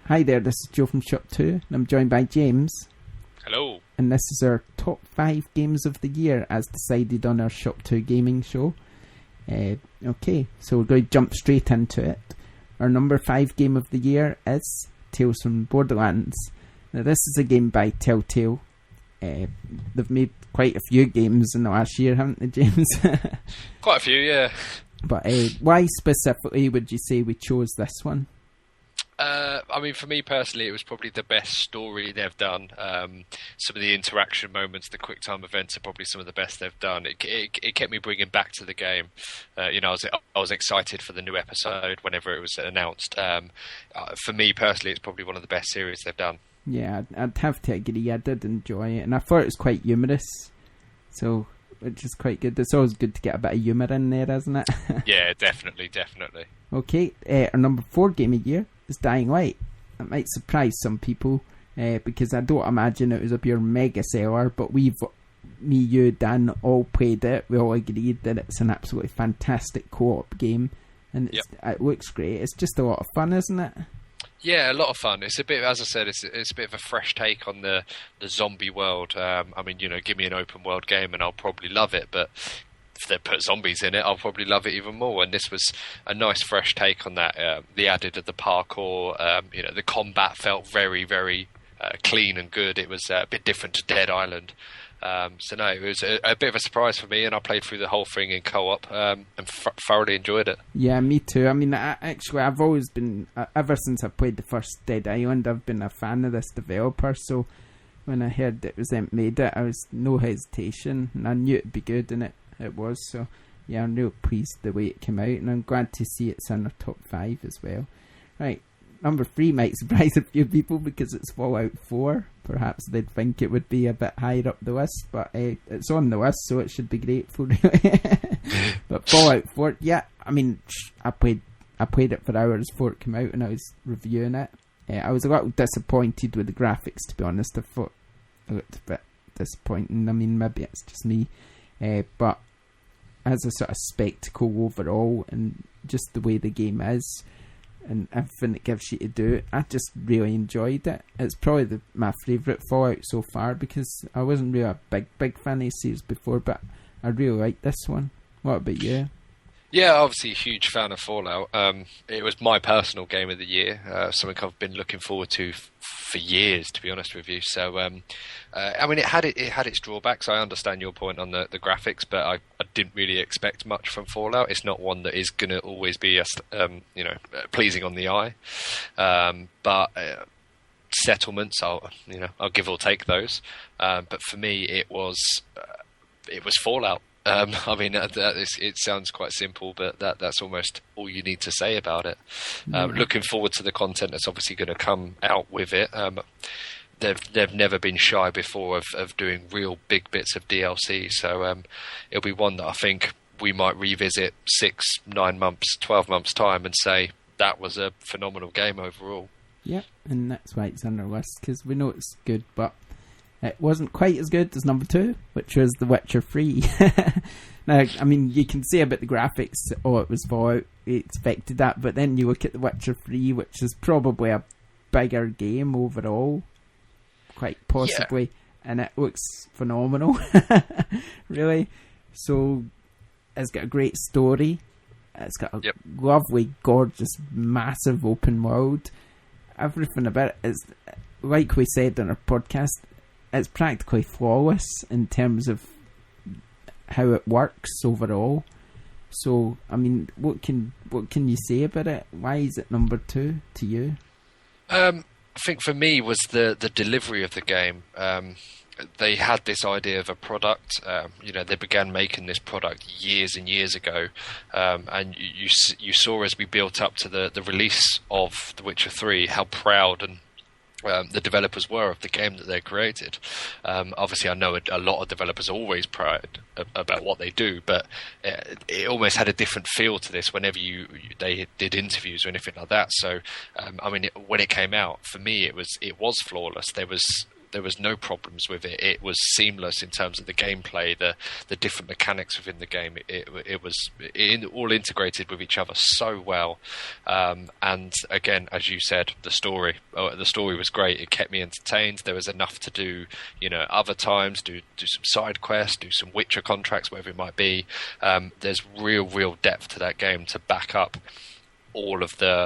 Hi there, this is Joe from ShopTo, and I'm joined by James. Hello. And this is our top 5 games of the year, as decided on our ShopTo gaming show. Okay, so we're going to jump straight into it. Our number 5 game of the year is Tales from Borderlands. Now, this is a game by Telltale. They've made quite a few games in the last year, haven't they, James? Quite a few, yeah. But why specifically would you say we chose this one? I mean, for me personally, it was probably the best story they've done. Some of the interaction moments, the quick time events are probably some of the best they've done. It kept me bringing back to the game. I was excited for the new episode whenever it was announced. For me personally, it's probably one of the best series they've done. Yeah, I'd have to agree. I did enjoy it, and I thought it was quite humorous. So, which is quite good. It's always good to get a bit of humour in there, isn't it? Yeah, definitely. Okay, our number 4 game of year is Dying Light. It might surprise some people because I don't imagine it was a pure mega seller, but me, you, Dan all played it. We all agreed that it's an absolutely fantastic co-op game, and it looks great. It's just a lot of fun, isn't it? Yeah, a lot of fun. It's a bit, as I said, it's a bit of a fresh take on the zombie world. I mean, give me an open world game and I'll probably love it, but if they put zombies in it, I'll probably love it even more. And this was a nice fresh take on that. The added of the parkour, the combat felt very, very clean and good. It was a bit different to Dead Island. It was a bit of a surprise for me, and I played through the whole thing in co-op and thoroughly enjoyed it. Yeah, me too. I mean, I've always been, ever since I played the first Dead Island, I've been a fan of this developer, so when I heard it was them made it, I was no hesitation, and I knew it'd be good, and it was. So yeah, I'm real pleased the way it came out, and I'm glad to see it's in our top 5 as well. Right, number 3 might surprise a few people because it's Fallout 4. Perhaps they'd think it would be a bit higher up the list, but it's on the list, so it should be grateful, really. But Fallout 4, yeah, I mean, I played it for hours before it came out, and I was reviewing it. I was a little disappointed with the graphics, to be honest. I thought it looked a bit disappointing. I mean, maybe it's just me. But as a sort of spectacle overall, and just the way the game is, and everything it gives you to do, I just really enjoyed it. It's probably my favourite Fallout so far, because I wasn't really a big fan of the series before, but I really like this one. What about you? Yeah, obviously a huge fan of Fallout. It was my personal game of the year, something I've been looking forward to for years, to be honest with you. So, I mean, it had its drawbacks. I understand your point on the graphics, but I didn't really expect much from Fallout. It's not one that is going to always be pleasing on the eye. But settlements, I'll give or take those. But for me, it was Fallout. I mean, it sounds quite simple, but that's almost all you need to say about it. Looking forward to the content that's obviously going to come out with it. They've never been shy before of doing real big bits of DLC, so it'll be one that I think we might revisit 6, 9 months, 12 months time and say that was a phenomenal game overall. Yeah, and that's why it's on our list, because we know it's good, but it wasn't quite as good as number 2, which was The Witcher 3. Now, I mean, you can say about the graphics, it was Fallout, we expected that, but then you look at The Witcher 3, which is probably a bigger game overall, quite possibly, and it looks phenomenal, really. So, it's got a great story, it's got a lovely, gorgeous, massive open world. Everything about it is, like we said on our podcast, it's practically flawless in terms of how it works overall. So, I mean, what can you say about it? Why is it number 2 to you? I think for me was the delivery of the game. They had this idea of a product. They began making this product years and years ago, and you saw as we built up to the release of The Witcher 3 how proud and the developers were of the game that they created. Obviously, I know a lot of developers are always proud about what they do, but it almost had a different feel to this whenever they did interviews or anything like that. So, I mean, when it came out, for me, it was flawless. There was There was no problems with it. It was seamless in terms of the gameplay, the different mechanics within the game. It was all integrated with each other so well. And again, as you said, the story was great. It kept me entertained. There was enough to do, other times, do some side quests, do some Witcher contracts, whatever it might be. There's real depth to that game to back up all of the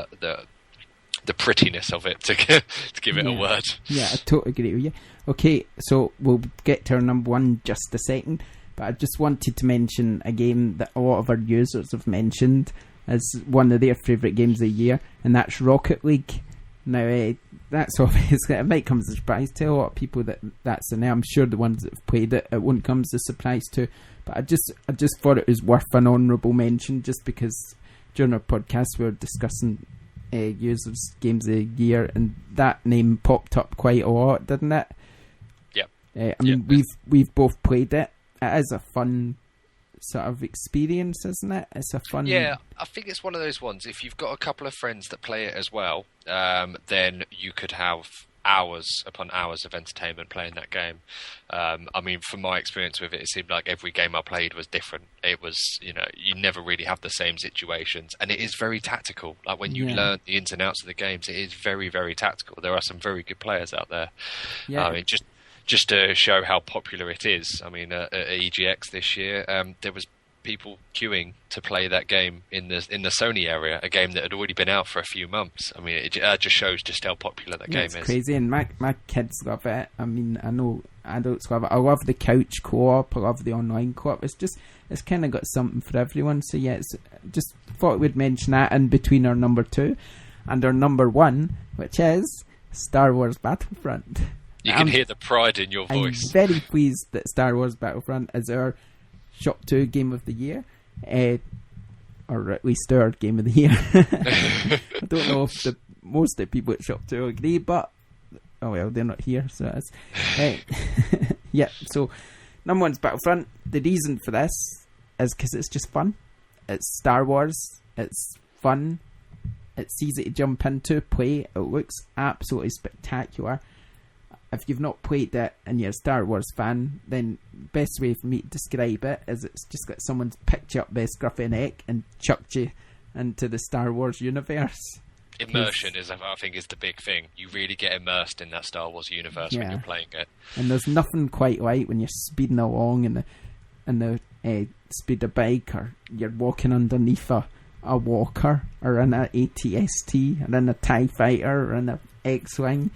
prettiness of it, to give it a word. Yeah, I totally agree with you. Okay, so we'll get to our number one just a second, but I just wanted to mention a game that a lot of our users have mentioned as one of their favourite games of the year, and that's Rocket League. Now, that's obvious. It might come as a surprise to a lot of people that's in there. I'm sure the ones that have played it won't come as a surprise to. But I just thought it was worth an honourable mention, just because during our podcast we were discussing users' games of the year, and that name popped up quite a lot, didn't it? Yeah. I mean, we've both played it. It is a fun sort of experience, isn't it? It's a fun... Yeah, I think it's one of those ones. If you've got a couple of friends that play it as well, then you could have hours upon hours of entertainment playing that game. I mean, from my experience with it, it seemed like every game I played was different. It was, you never really have the same situations, and it is very tactical. Like when you learn the ins and outs of the games, it is very, very tactical. There are some very good players out there. Yeah. I mean, just to show how popular it is. I mean, at EGX this year, there was people queuing to play that game in the Sony area, a game that had already been out for a few months. I mean, it just shows just how popular that game is. It's crazy, and my kids love it. I mean, I know adults love it. I love the couch co-op. I love the online co-op. It's kind of got something for everyone. So yeah, just thought we'd mention that in between our number two and our number one, which is Star Wars Battlefront. You can hear the pride in your voice. I'm very pleased that Star Wars Battlefront is our ShopTo Game of the Year, or at least our Game of the Year. I don't know if most of the people at ShopTo agree, but oh well, they're not here, so it's yeah. So number one's Battlefront. The reason for this is because it's just fun. It's Star Wars. It's fun. It's easy to jump into, play. It looks absolutely spectacular. If you've not played it and you're a Star Wars fan, then best way for me to describe it is it's just got someone's picked you up by a scruffy neck and chucked you into the Star Wars universe. Immersion I think is the big thing. You really get immersed in that Star Wars universe when you're playing it. And there's nothing quite like when you're speeding along in the speeder bike, or you're walking underneath a walker, or in an AT-ST, or in a TIE fighter, or in an X-Wing.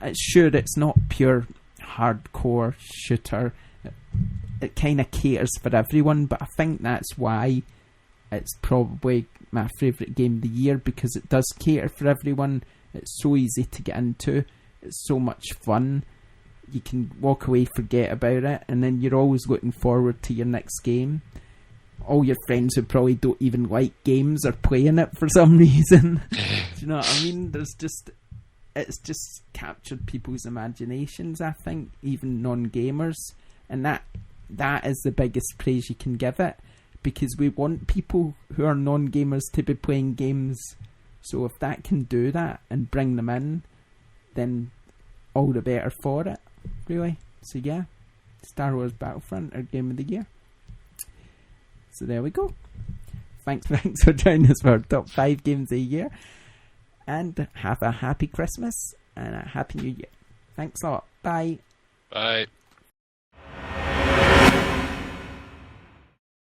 It's not pure hardcore shooter. It kind of caters for everyone, but I think that's why it's probably my favourite game of the year, because it does cater for everyone. It's so easy to get into. It's so much fun. You can walk away, forget about it, and then you're always looking forward to your next game. All your friends who probably don't even like games are playing it for some reason. Do you know what I mean? It's just captured people's imaginations, I think, even non-gamers, and that is the biggest praise you can give it, because we want people who are non-gamers to be playing games. So if that can do that and bring them in, then all the better for it, really. So yeah, Star Wars Battlefront, our game of the year. So there we go. Thanks for joining us for our top 5 games of the year. And have a happy Christmas and a happy New Year. Thanks a lot. Bye. Bye.